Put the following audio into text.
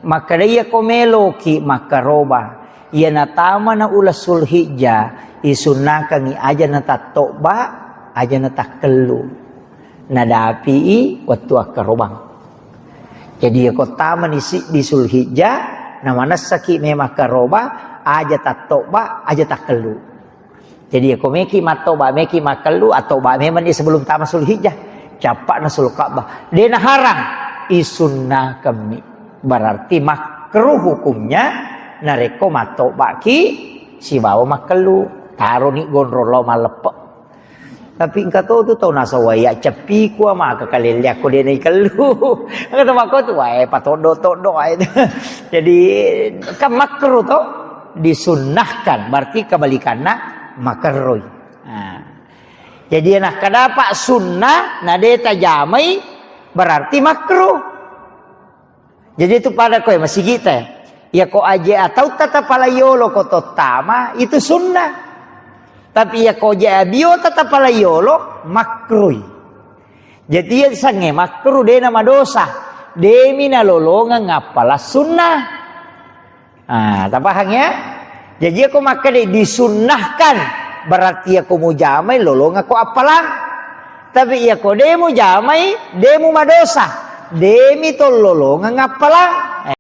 Maka dia komelo ki makaroba. Ia natama na ulas Sulhijjah isunnakan aja na tatoba aja na takelu. Nadapi waktu akarobang. Jadi ko tama di Sulhijjah namana saki me makaroba aja tatoba aja takelu. Jadi ko meki matoba meki makelu atau ba memang di sebelum tama Sulhijjah capak na sulkabah. Dia na harang isunnah kami. Berarti makruh hukumnya nareko matoba ki si bawa makelu taruh ni gondrolo malepek. Tapi engkau tahu tu tahu nasa waya cepi ku ama kakali liak ko dia ni kelu. Kata mako tu wae patodo itu. Jadi kan makruh tu disunnahkan berarti kebalikannya makruh. Nah. Jadi nak kadapat sunnah nade tajamai berarti makruh. Jadi itu pada kau masih kita ya kau aja atau tetap palayolo kau totama itu sunnah. Tapi ya kau jabio tetap palayolo makruh. Jadi ya sange makruh dia nama dosa. Demi nalolongan ngapalah sunnah. Ah, tak paham ya? Jadi aku maka disunnahkan berarti aku mau jamai lolong aku apalah. Tapi ya kau demo jamai demo madosa. Demi tol lolong ngapalah.